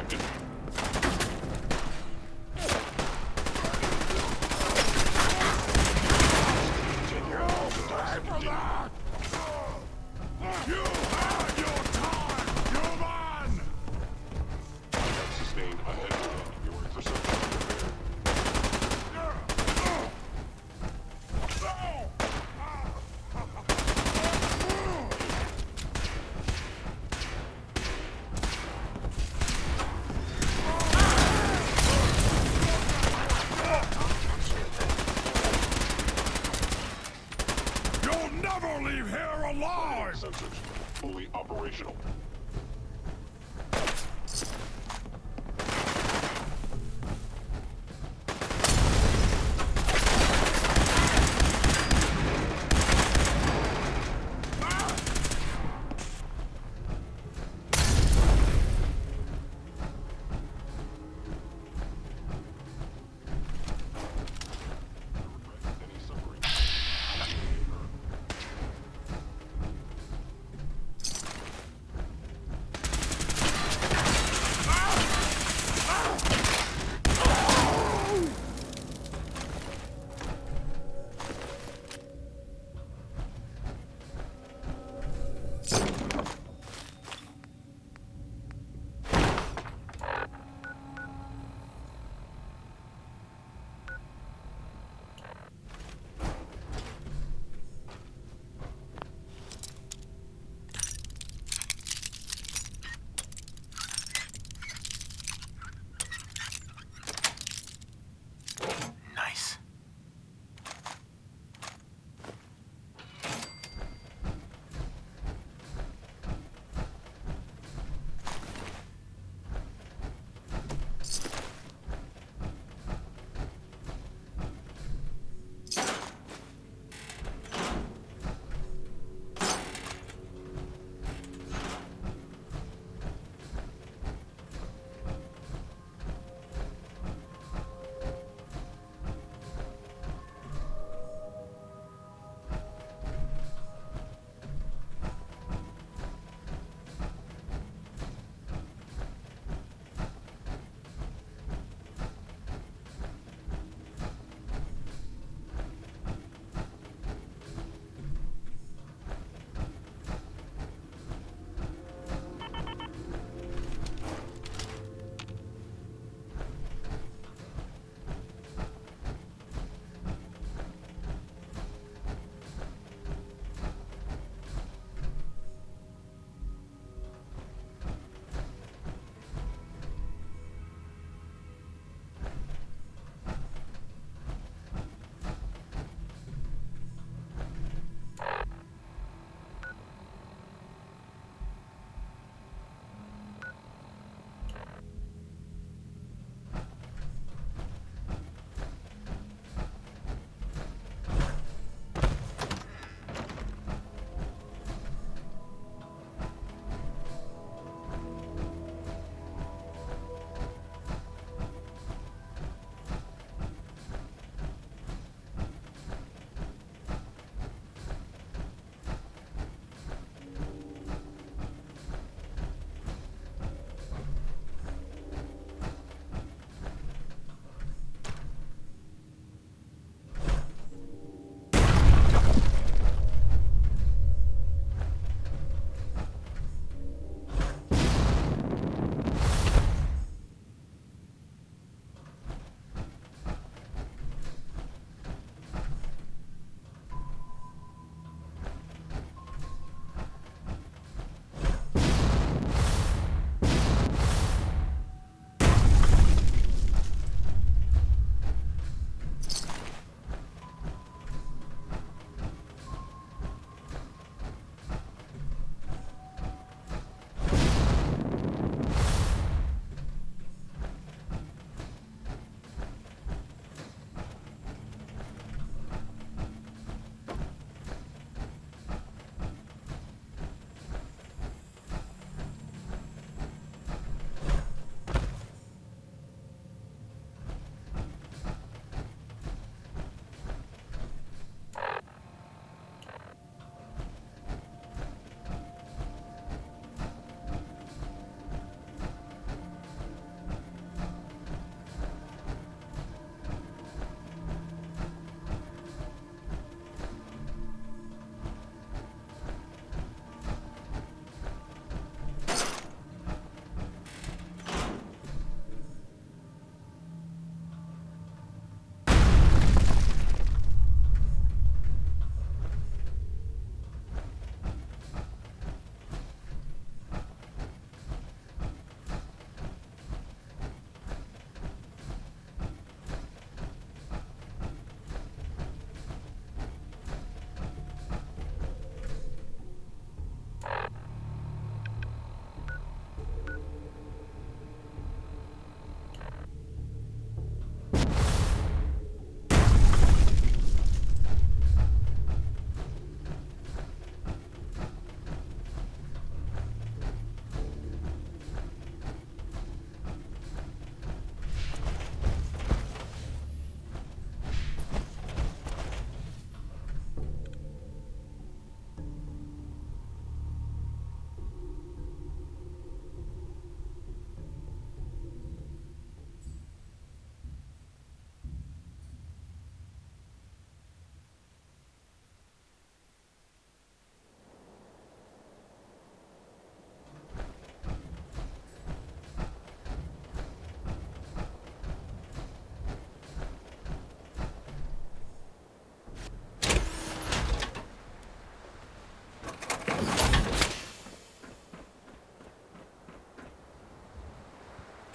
detected. You had your time, human! Sustained a head wound. Your interception repaired. You'll never leave here alive! Sensors fully operational. Any submarine.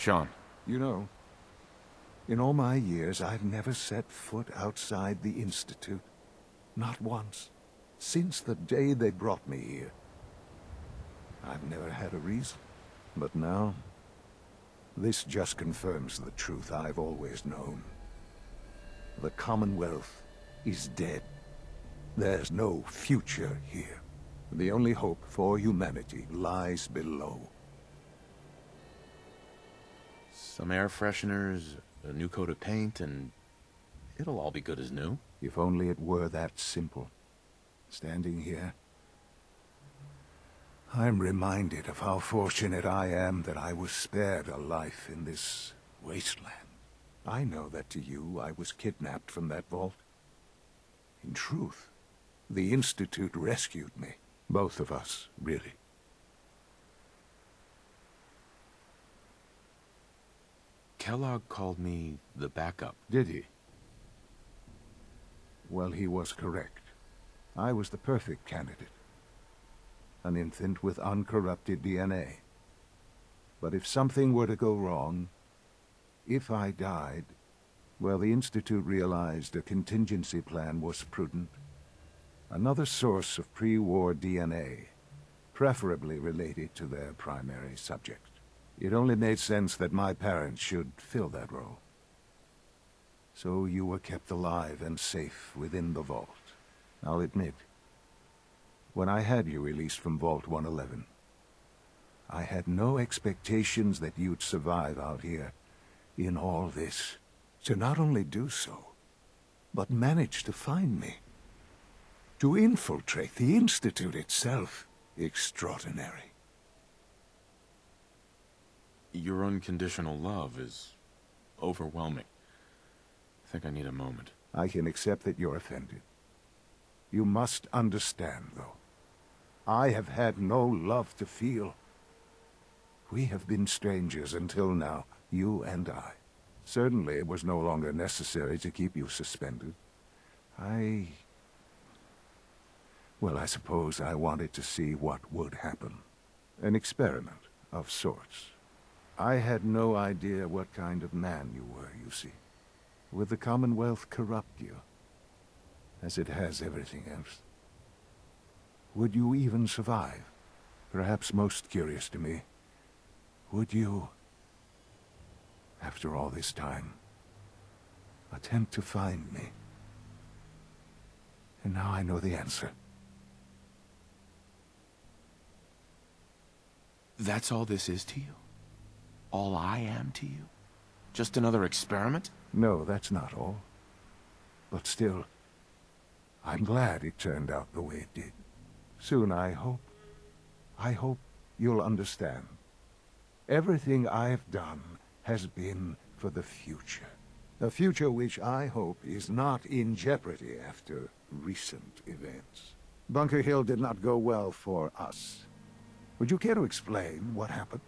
Sean. You know, in all my years, I've never set foot outside the Institute. Not once. Since the day they brought me here. I've never had a reason. But now, this just confirms the truth I've always known. The Commonwealth is dead. There's no future here. The only hope for humanity lies below. Some air fresheners, a new coat of paint, and it'll all be good as new. If only it were that simple. Standing here, I'm reminded of how fortunate I am that I was spared a life in this wasteland. I know that to you, I was kidnapped from that vault. In truth, the Institute rescued me. Both of us, really. Kellogg called me the backup. Did he? Well, he was correct. I was the perfect candidate. An infant with uncorrupted DNA. But if something were to go wrong, if I died, well, the Institute realized a contingency plan was prudent. Another source of pre-war DNA, preferably related to their primary subject. It only made sense that my parents should fill that role. So you were kept alive and safe within the vault. I'll admit, when I had you released from Vault 111, I had no expectations that you'd survive out here in all this. To not only do so, but manage to find me. To infiltrate the Institute itself. Extraordinary. Your unconditional love is overwhelming. I think I need a moment. I can accept that you're offended. You must understand, though. I have had no love to feel. We have been strangers until now, you and I. Certainly it was no longer necessary to keep you suspended. Well, I suppose I wanted to see what would happen. An experiment of sorts. I had no idea what kind of man you were, you see. Would the Commonwealth corrupt you? As it has everything else? Would you even survive? Perhaps most curious to me, would you, after all this time, attempt to find me? And now I know the answer. That's all this is to you? All I am to you? Just another experiment? No, that's not all. But still, I'm glad it turned out the way it did. Soon, I hope you'll understand. Everything I've done has been for the future. A future which I hope is not in jeopardy after recent events. Bunker Hill did not go well for us. Would you care to explain what happened?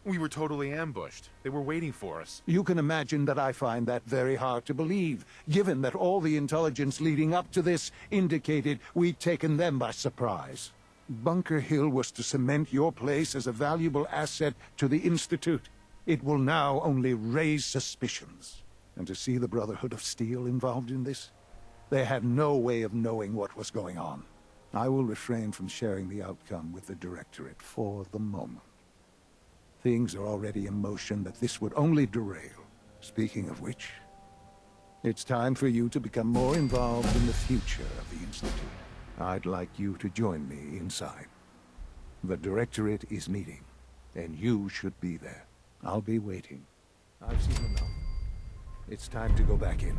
We were totally ambushed. They were waiting for us. You can imagine that I find that very hard to believe, given that all the intelligence leading up to this indicated we'd taken them by surprise. Bunker Hill was to cement your place as a valuable asset to the Institute. It will now only raise suspicions. And to see the Brotherhood of Steel involved in this? They had no way of knowing what was going on. I will refrain from sharing the outcome with the Directorate for the moment. Things are already in motion that this would only derail. Speaking of which, it's time for you to become more involved in the future of the Institute. I'd like you to join me inside. The Directorate is meeting, and you should be there. I'll be waiting. I've seen enough. It's time to go back in.